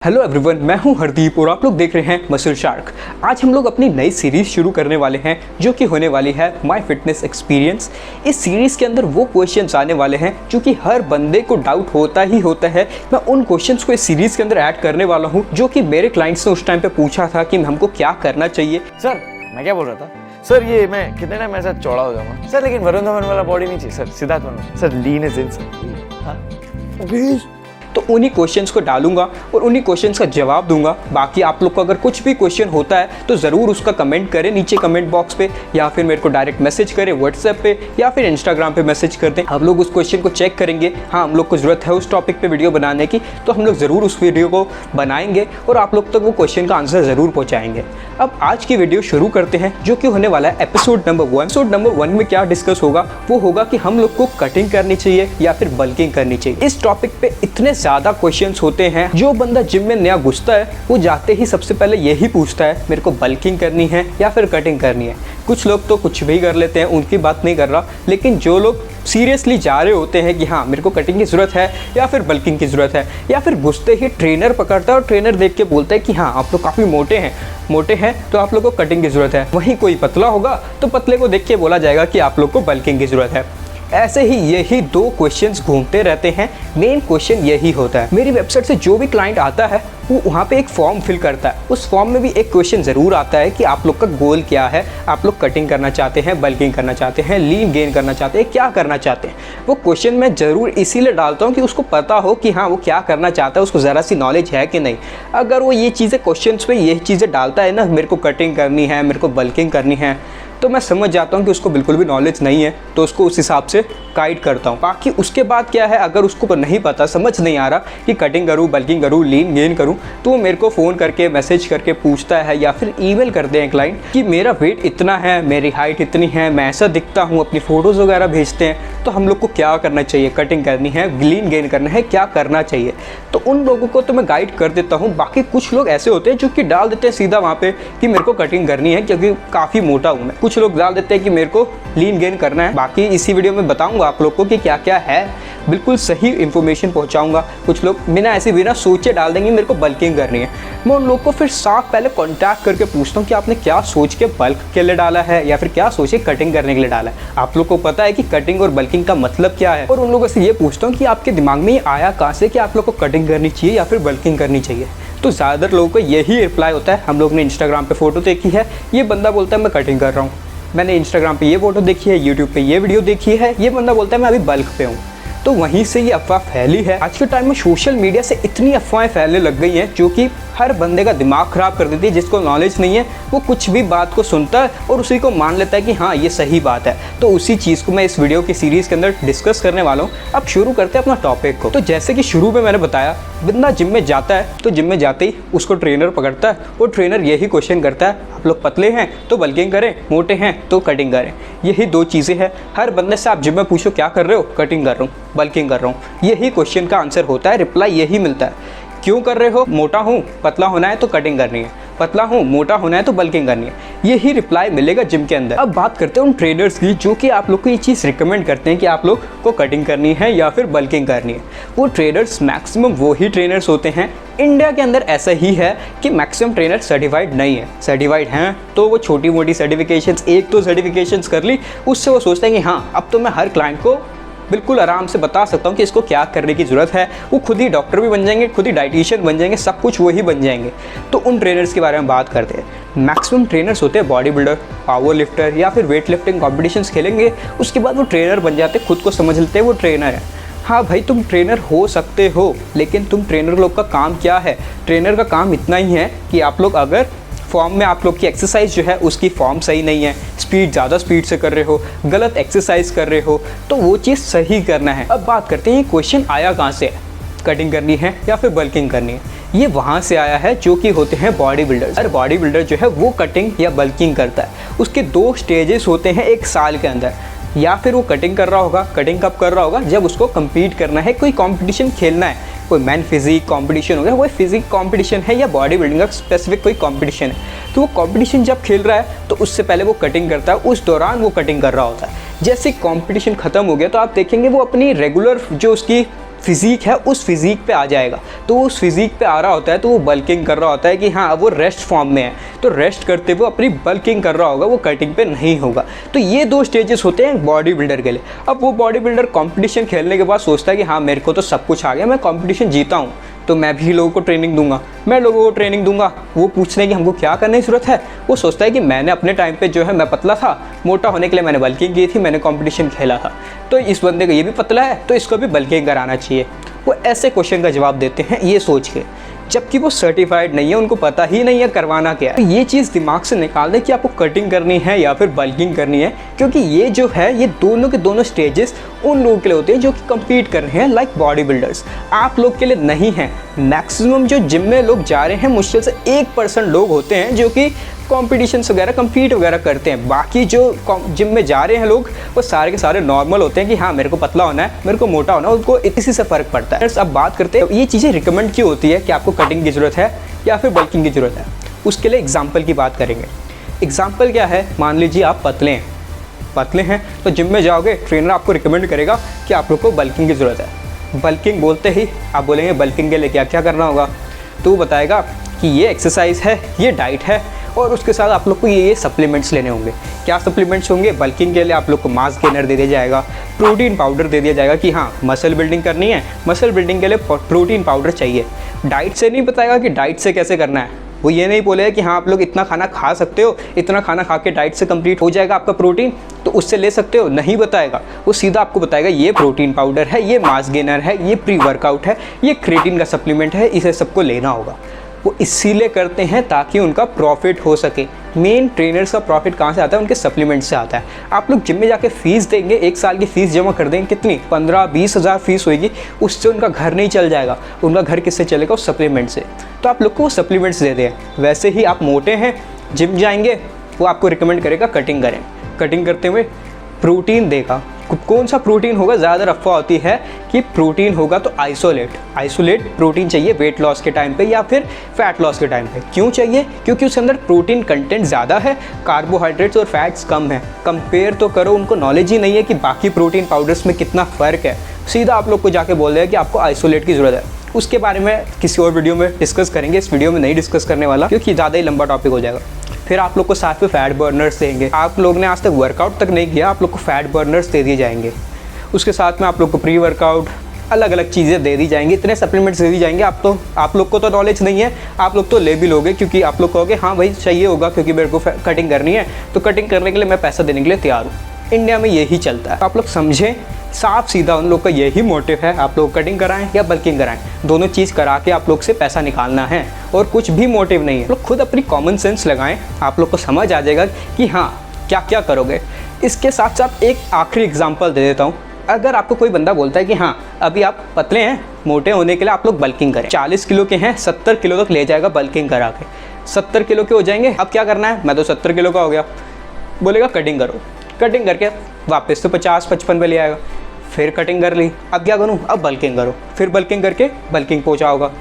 Hello everyone, मैं हूं हरदीप और आप लोग देख रहे हैं मसल शार्क। आज हम लोग अपनी नई सीरीज़ शुरू करने वाले हैं जो कि होने वाली है माय फिटनेस एक्सपीरियंस। इस सीरीज़ के अंदर वो क्वेश्चंस आने वाले हैं जो कि हर बंदे को डाउट होता ही होता है। मैं उन क्वेश्चंस को इस सीरीज़ के अंदर ऐड करने वाला हूँ जो कि मेरे क्लाइंट्स ने उस टाइम पर पूछा था कि हमको क्या करना चाहिए। सर मैं क्या बोल रहा था सर, ये मैं कितने टाइम मेरे साथ चौड़ा हो जाऊंगा सर, लेकिन वरुण धवन वाला बॉडी नहीं चाहिए sir, Siddharth Malhotra sir, lean is in sir. हाँ तो उन्हीं क्वेश्चंस को डालूंगा और उन्हीं क्वेश्चंस का जवाब दूंगा। बाकी आप लोग को अगर कुछ भी क्वेश्चन होता है तो ज़रूर उसका कमेंट करें नीचे कमेंट बॉक्स पे, या फिर मेरे को डायरेक्ट मैसेज करें व्हाट्सएप पे या फिर इंस्टाग्राम पे मैसेज कर दें। हम लोग उस क्वेश्चन को चेक करेंगे। हाँ, हम लोग को ज़रूरत है उस टॉपिक पे वीडियो बनाने की, तो हम लोग ज़रूर उस वीडियो को बनाएंगे और आप लोग तक वो क्वेश्चन का आंसर ज़रूर पहुँचाएंगे। अब आज की वीडियो शुरू करते हैं जो कि होने वाला है एपिसोड नंबर 1। एपिसोड नंबर 1 में क्या डिस्कस होगा, वो होगा कि हम लोग को कटिंग करनी चाहिए या फिर बल्किंग करनी चाहिए। इस टॉपिक पे इतने ज़्यादा क्वेश्चंस होते हैं। जो बंदा जिम में नया घुसता है वो जाते ही सबसे पहले यही पूछता है मेरे को बल्किंग करनी है या फिर कटिंग करनी है। कुछ लोग तो कुछ भी कर लेते हैं, उनकी बात नहीं कर रहा, लेकिन जो लोग सीरियसली जा रहे होते हैं कि हाँ मेरे को कटिंग की ज़रूरत है या फिर बल्किंग की ज़रूरत है, या फिर घुसते ही ट्रेनर पकड़ता है और ट्रेनर देख के बोलता है कि हाँ आप लोग काफ़ी मोटे हैं तो आप लोग को कटिंग की ज़रूरत है। वहीं कोई पतला होगा तो पतले को देख के बोला जाएगा कि आप लोग को बल्किंग की ज़रूरत है। ऐसे ही यही दो क्वेश्चंस घूमते रहते हैं। मेन क्वेश्चन यही होता है। मेरी वेबसाइट से जो भी क्लाइंट आता है वो वहाँ पे एक फॉर्म फिल करता है। उस फॉर्म में भी एक क्वेश्चन ज़रूर आता है कि आप लोग का गोल क्या है, आप लोग कटिंग करना चाहते हैं, बल्किंग करना चाहते हैं, लीन गेन करना चाहते हैं, क्या करना चाहते हैं। वो क्वेश्चन मैं ज़रूर इसीलिए डालता हूँ कि उसको पता हो कि हाँ वो क्या करना चाहता है, उसको ज़रा सी नॉलेज है कि नहीं। अगर वो ये चीज़ें क्वेश्चन पे यही चीज़ें डालता है ना, मेरे को कटिंग करनी है, मेरे को बल्किंग करनी है, तो मैं समझ जाता हूँ कि उसको बिल्कुल भी नॉलेज नहीं है, तो उसको उस हिसाब से गाइड करता हूँ। बाकी उसके बाद क्या है, अगर उसको नहीं पता, समझ नहीं आ रहा कि कटिंग करूँ, बल्किंग करूँ, लीन गेन करूँ, तो वो मेरे को फ़ोन करके मैसेज करके पूछता है या फिर ईमेल करते हैं क्लाइंट कि मेरा वेट इतना है, मेरी हाइट इतनी है, मैं ऐसा दिखता हूँ, अपनी फ़ोटोज़ वगैरह भेजते हैं, तो हम लोग को क्या करना चाहिए, कटिंग करनी है, लीन गेन करना है, क्या करना चाहिए। तो उन लोगों को तो मैं गाइड कर देता हूँ। बाकी कुछ लोग ऐसे होते हैं जो कि डाल देते हैं सीधा वहाँ पे कि मेरे को कटिंग करनी है क्योंकि काफ़ी मोटा हूँ मैं। कुछ लोग डाल देते हैं कि मेरे को लीन गेन करना है। बाकी इसी वीडियो में बताऊंगा आप लोग को कि क्या क्या है, बिल्कुल सही इन्फॉर्मेशन पहुंचाऊंगा। कुछ लोग बिना सोचे डाल देंगे मेरे को बल्किंग करनी है। मैं उन लोग को फिर साफ पहले कांटेक्ट करके पूछता हूं कि आपने क्या सोच के बल्क के लिए डाला है या फिर क्या सोच के कटिंग करने के लिए डाला है। आप लोग को पता है कि कटिंग और बल्किंग का मतलब क्या है। और उन लोगों से ये पूछता हूँ कि आपके दिमाग में ये आया कहाँ से कि आप लोग को कटिंग करनी चाहिए या फिर बल्किंग करनी चाहिए। तो ज़्यादातर लोगों को यही रिप्लाई होता है, हम लोग ने इंस्टाग्राम पे फ़ोटो देखी है, ये बंदा बोलता है मैं कटिंग कर रहा हूँ, मैंने इंस्टाग्राम पे ये फ़ोटो देखी है, यूट्यूब पे ये वीडियो देखी है, ये बंदा बोलता है मैं अभी बल्क पे हूँ। तो वहीं से ये अफवाह फैली है। आज के टाइम में सोशल मीडिया से इतनी अफवाहें फैलने लग गई हैं जो कि हर बंदे का दिमाग ख़राब कर देती है। जिसको नॉलेज नहीं है वो कुछ भी बात को सुनता है और उसी को मान लेता है कि हाँ ये सही बात है। तो उसी चीज़ को मैं इस वीडियो की सीरीज़ के अंदर डिस्कस करने वाला हूँ। अब शुरू करते हैं अपना टॉपिक को। तो जैसे कि शुरू में मैंने बताया, बंदा जिम में जाता है तो जिम में जाते ही उसको ट्रेनर पकड़ता है और ट्रेनर यही क्वेश्चन करता है आप लोग पतले हैं तो बल्किंग करें, मोटे हैं तो कटिंग करें। यही दो चीज़ें हैं। हर बंदे से आप जिम में पूछो क्या कर रहे हो, कटिंग कर रहा हूँ, बल्किंग कर रहा हूँ, यही क्वेश्चन का आंसर होता है, रिप्लाई यही मिलता है। क्यों कर रहे हो, मोटा हूँ, पतला होना है तो कटिंग करनी है, पतला हूँ, मोटा होना है तो बल्किंग करनी है, यही रिप्लाई मिलेगा जिम के अंदर। अब बात करते हैं उन ट्रेनर्स की जो कि आप लोग को ये चीज़ रिकमेंड करते हैं कि आप लोग को कटिंग करनी है या फिर बल्किंग करनी है। वो ट्रेनर्स मैक्सिमम वही ट्रेनर्स होते हैं। इंडिया के अंदर ऐसा ही है कि मैक्सिमम ट्रेनर सर्टिफाइड नहीं है। सर्टिफाइड हैं तो वो छोटी मोटी सर्टिफिकेशंस, एक तो सर्टिफिकेशंस कर ली, उससे वो सोचते हैं कि हाँ अब तो मैं हर क्लाइंट को बिल्कुल आराम से बता सकता हूँ कि इसको क्या करने की ज़रूरत है। वो खुद ही डॉक्टर भी बन जाएंगे, खुद ही डाइटिशियन बन जाएंगे, सब कुछ वही बन जाएंगे। तो उन ट्रेनर्स के बारे में बात करते हैं। मैक्सिमम ट्रेनर्स होते हैं बॉडी बिल्डर, पावर लिफ्टर या फिर वेट लिफ्टिंग कॉम्पिटिशन्स खेलेंगे, उसके बाद वो ट्रेनर बन जाते हैं, खुद को समझ लेते हैं वो ट्रेनर है। हाँ भाई तुम ट्रेनर हो सकते हो, लेकिन तुम ट्रेनर लोग का काम क्या है? ट्रेनर का काम इतना ही है कि आप लोग अगर फॉर्म में आप लोग की एक्सरसाइज जो है उसकी फॉर्म सही नहीं है, स्पीड ज़्यादा स्पीड से कर रहे हो, गलत एक्सरसाइज कर रहे हो, तो वो चीज़ सही करना है। अब बात करते हैं क्वेश्चन आया कहाँ से है, कटिंग करनी है या फिर बल्किंग करनी है। ये वहाँ से आया है जो कि होते हैं बॉडी बिल्डर्स। और बॉडी बिल्डर जो है वो कटिंग या बल्किंग करता है। उसके 2 स्टेजेस होते हैं एक साल के अंदर। या फिर वो कटिंग कर रहा होगा, कटिंग कब कर रहा होगा, जब उसको कम्पीट करना है, कोई कॉम्पिटिशन खेलना है, कोई मैन फिजिक कॉम्पिटिशन हो गया, कोई फिजिक कॉम्पिटिशन है या बॉडी बिल्डिंग का स्पेसिफिक कोई कॉम्पिटिशन है। तो वो कॉम्पिटिशन जब खेल रहा है तो उससे पहले वो कटिंग करता है, उस दौरान वो कटिंग कर रहा होता है। जैसे कंपटीशन ख़त्म हो गया तो आप देखेंगे वो अपनी रेगुलर जो उसकी फिज़िक है उस फिज़िक पे आ जाएगा। तो वो उस फिज़िक पे आ रहा होता है तो वो बल्किंग कर रहा होता है कि हाँ अब वो रेस्ट फॉर्म में है, तो रेस्ट करते हुए अपनी बल्किंग कर रहा होगा, वो कटिंग पे नहीं होगा। तो ये 2 स्टेजेस होते हैं बॉडी बिल्डर के लिए। अब वो बॉडी बिल्डर कॉम्पिटिशन खेलने के बाद सोचता है कि हाँ मेरे को तो सब कुछ आ गया, मैं कॉम्पिटिशन जीता हूँ, तो मैं भी लोगों को ट्रेनिंग दूंगा, मैं लोगों को ट्रेनिंग दूंगा। वो पूछने की हमको क्या करने की ज़रूरत है, वो सोचता है कि मैंने अपने टाइम पे जो है मैं पतला था, मोटा होने के लिए मैंने बल्किंग की थी, मैंने कंपटीशन खेला था, तो इस बंदे को ये भी पतला है तो इसको भी बल्किंग कराना चाहिए। वो ऐसे क्वेश्चन का जवाब देते हैं ये सोच के, जबकि वो सर्टिफाइड नहीं है, उनको पता ही नहीं है करवाना क्या है। तो ये चीज़ दिमाग से निकाल दें कि आपको कटिंग करनी है या फिर बल्किंग करनी है, क्योंकि ये जो है ये दोनों के दोनों स्टेजेस उन लोगों के लिए होते हैं जो कि compete कर रहे हैं लाइक बॉडी बिल्डर्स। आप लोग के लिए नहीं है। मैक्सिमम जो जिम में लोग जा रहे हैं मुश्किल से 1% लोग होते हैं जो कि कॉम्पिटिशन्स वगैरह कम्पीट वगैरह करते हैं। बाकी जो जिम में जा रहे हैं लोग वो सारे के सारे नॉर्मल होते हैं कि हाँ मेरे को पतला होना है, मेरे को मोटा होना है, उनको इसी से फ़र्क पड़ता है। अब बात करते हैं ये चीज़ें रिकमेंड क्यों होती है कि आपको कटिंग की ज़रूरत है या फिर बल्किंग की ज़रूरत है। उसके लिए एग्जाम्पल की बात करेंगे। एग्जाम्पल क्या है, मान लीजिए आप पतले हैं तो जिम में जाओगे, ट्रेनर आपको रिकमेंड करेगा कि आप लोग को बल्किंग की ज़रूरत है। बल्किंग बोलते ही आप बोलेंगे बल्किंग के लिए क्या क्या करना होगा, तो वो बताएगा कि ये एक्सरसाइज है, ये डाइट है, और उसके साथ आप लोग को ये सप्लीमेंट्स लेने होंगे। क्या सप्लीमेंट्स होंगे, बल्किंग के लिए आप लोग को मास गेनर दे दिया जाएगा, प्रोटीन पाउडर दे दिया जाएगा कि हाँ मसल बिल्डिंग करनी है, मसल बिल्डिंग के लिए प्रोटीन पाउडर चाहिए। डाइट से नहीं बताएगा कि डाइट से कैसे करना है, वो ये नहीं बोलेगा कि हाँ आप लोग इतना खाना खा सकते हो, इतना खाना खा के डाइट से कंप्लीट हो जाएगा आपका प्रोटीन, तो उससे ले सकते हो, नहीं बताएगा। वो सीधा आपको बताएगा ये प्रोटीन पाउडर है, ये मास गेनर है, ये प्री वर्कआउट है, ये क्रिएटिन का सप्लीमेंट है, इसे सबको लेना होगा। वो इसीलिए करते हैं ताकि उनका प्रॉफिट हो सके। मेन ट्रेनर्स का प्रॉफिट कहाँ से आता है, उनके सप्लीमेंट से आता है। आप लोग जिम में जाके फ़ीस देंगे, 1 साल की फ़ीस जमा कर देंगे, कितनी 15-20 हज़ार फ़ीस होगी, उससे उनका घर नहीं चल जाएगा। उनका घर किससे चलेगा, उस सप्लीमेंट से। तो आप लोग को वो सप्लीमेंट्स दे दें। वैसे ही आप मोटे हैं, जिम जाएंगे, वो आपको रिकमेंड करेगा कटिंग करें। कटिंग करते हुए प्रोटीन देगा। कौन सा प्रोटीन होगा, ज़्यादा अफवाह होती है कि प्रोटीन होगा तो आइसोलेट प्रोटीन चाहिए वेट लॉस के टाइम पे या फिर फैट लॉस के टाइम पे। क्यों चाहिए, क्योंकि उसके अंदर प्रोटीन कंटेंट ज़्यादा है, कार्बोहाइड्रेट्स और फैट्स कम है। कंपेयर तो करो, उनको नॉलेज ही नहीं है कि बाकी प्रोटीन पाउडर्स में कितना फ़र्क है। सीधा आप लोग को जाके बोल देगा कि आपको आइसोलेट की ज़रूरत है। उसके बारे में किसी और वीडियो में डिस्कस करेंगे, इस वीडियो में नहीं डिस्कस करने वाला क्योंकि ज़्यादा ही लंबा टॉपिक हो जाएगा। फिर आप लोग को साथ में फैट बर्नर्स देंगे। आप लोग ने आज तक वर्कआउट तक नहीं किया, आप लोग को फैट बर्नर्स दे दिए जाएंगे। उसके साथ में आप लोग को प्री वर्कआउट, अलग अलग चीज़ें दे दी जाएंगी, इतने सप्लीमेंट्स दे दी जाएंगे। आप लोग को तो नॉलेज नहीं है, आप लोग तो ले भी लोगे क्योंकि आप लोग कहोगे हाँ भाई चाहिए होगा क्योंकि मेरे को कटिंग करनी है, तो कटिंग करने के लिए मैं पैसा देने के लिए तैयार हूँ। इंडिया में यही चलता है। आप लोग समझें, साफ सीधा उन लोग का यही मोटिव है, आप लोग कटिंग कराएं या बल्किंग कराएं, दोनों चीज़ करा के आप लोग से पैसा निकालना है और कुछ भी मोटिव नहीं है। लोग खुद अपनी कॉमन सेंस लगाएं, आप लोग को समझ आ जाएगा कि हाँ क्या क्या करोगे। इसके साथ साथ एक आखिरी एग्जांपल दे देता हूँ। अगर आपको कोई बंदा बोलता है कि हाँ अभी आप पतले हैं, मोटे होने के लिए आप लोग बल्किंग करें, 40 किलो के हैं, 70 किलो तक ले जाएगा बल्किंग करा के, 70 किलो के हो जाएंगे, अब क्या करना है, मैं तो 70 किलो का हो गया, बोलेगा कटिंग करो। कटिंग करके वापस तो 50-55 पे ले आएगा, फिर कटिंग कर ली, अब क्या करूँ, अब बल्किंग करो, फिर बल्किंग करके बल्किंग पहुँचा होगा।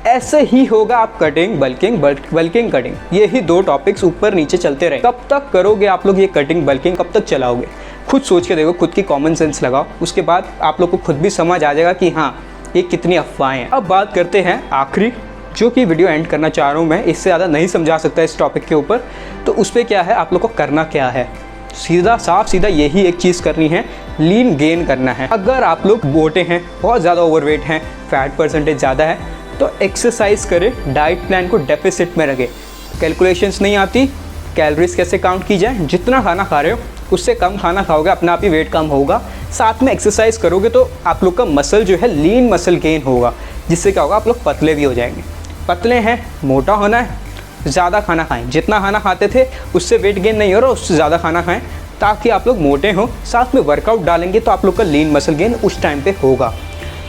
ऐसे ही होगा आप कटिंग बल्किंग कटिंग, यही 2 टॉपिक्स ऊपर नीचे चलते रहे। कब तक करोगे आप लोग ये कटिंग बल्किंग, कब तक चलाओगे? खुद सोच के देखो, खुद की कॉमन सेंस लगाओ, उसके बाद आप लोग को खुद भी समझ आ जाएगा कि हाँ ये कितनी अफवाहें हैं। अब बात करते हैं आखिरी, जो कि वीडियो एंड करना चाह रहा हूँ मैं, इससे ज़्यादा नहीं समझा सकता इस टॉपिक के ऊपर। तो उस पर क्या है, आप लोग को करना क्या है, साफ सीधा यही एक चीज़ करनी है, लीन गेन करना है। अगर आप लोग मोटे हैं, बहुत ज़्यादा ओवरवेट हैं, फैट परसेंटेज ज़्यादा है, तो एक्सरसाइज करें, डाइट प्लान को डेफिसिट में रखें। कैलकुलेशंस नहीं आती, कैलोरीज कैसे काउंट की जाए, जितना खाना खा रहे हो उससे कम खाना खाओगे, अपना आप ही वेट कम होगा। साथ में एक्सरसाइज करोगे तो आप लोग का मसल जो है लीन मसल गेन होगा, जिससे क्या होगा, आप लोग पतले भी हो जाएंगे। पतले हैं, मोटा होना है, ज़्यादा खाना खाएं, जितना खाना खाते थे उससे वेट गेन नहीं हो रहा, उससे ज़्यादा खाना खाएं ताकि आप लोग मोटे हो। साथ में वर्कआउट डालेंगे तो आप लोग का लीन मसल गेन उस टाइम पे होगा।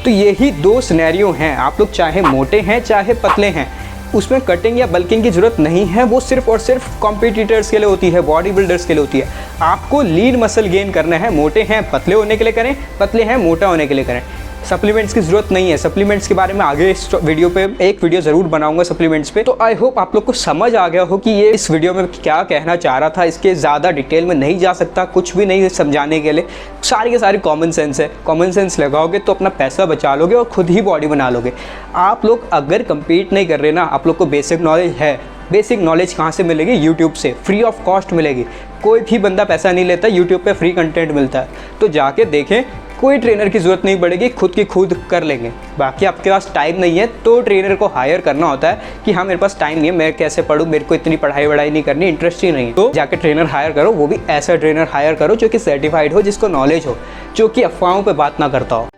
तो यही 2 सिनेरियो हैं, आप लोग चाहे मोटे हैं चाहे पतले हैं, उसमें कटिंग या बल्किंग की ज़रूरत नहीं है। वो सिर्फ और सिर्फ कॉम्पिटिटर्स के लिए होती है, बॉडी बिल्डर्स के लिए होती है। आपको लीन मसल गेन करना है, मोटे हैं पतले होने के लिए करें, पतले हैं मोटा होने के लिए करें। सप्लीमेंट्स की ज़रूरत नहीं है। सप्लीमेंट्स के बारे में आगे इस वीडियो पे एक वीडियो ज़रूर बनाऊंगा सप्लीमेंट्स पे। तो आई होप आप लोग को समझ आ गया हो कि ये इस वीडियो में क्या कहना चाह रहा था। इसके ज़्यादा डिटेल में नहीं जा सकता, कुछ भी नहीं समझाने के लिए। सारी के सारी कॉमन सेंस है। कॉमन सेंस लगाओगे तो अपना पैसा बचा लोगे और खुद ही बॉडी बना लोगे। आप लोग अगर कम्पीट नहीं कर रहे ना, आप लोग को बेसिक नॉलेज है। बेसिक नॉलेज कहाँ से मिलेगी? यूट्यूब से फ्री ऑफ कॉस्ट मिलेगी। कोई भी बंदा पैसा नहीं लेता, यूट्यूब पे फ्री कंटेंट मिलता है। तो जाके देखें, कोई ट्रेनर की ज़रूरत नहीं पड़ेगी, खुद की खुद कर लेंगे। बाकी आपके पास टाइम नहीं है तो ट्रेनर को हायर करना होता है कि हाँ मेरे पास टाइम नहीं है, मैं कैसे पढूं, मेरे को इतनी पढ़ाई वढ़ाई नहीं करनी, इंटरेस्ट ही नहीं है। तो जाके ट्रेनर हायर करो, वो भी ऐसा ट्रेनर हायर करो जो कि सर्टिफाइड हो, जिसको नॉलेज हो, जो कि अफवाहों पर बात ना करता हो।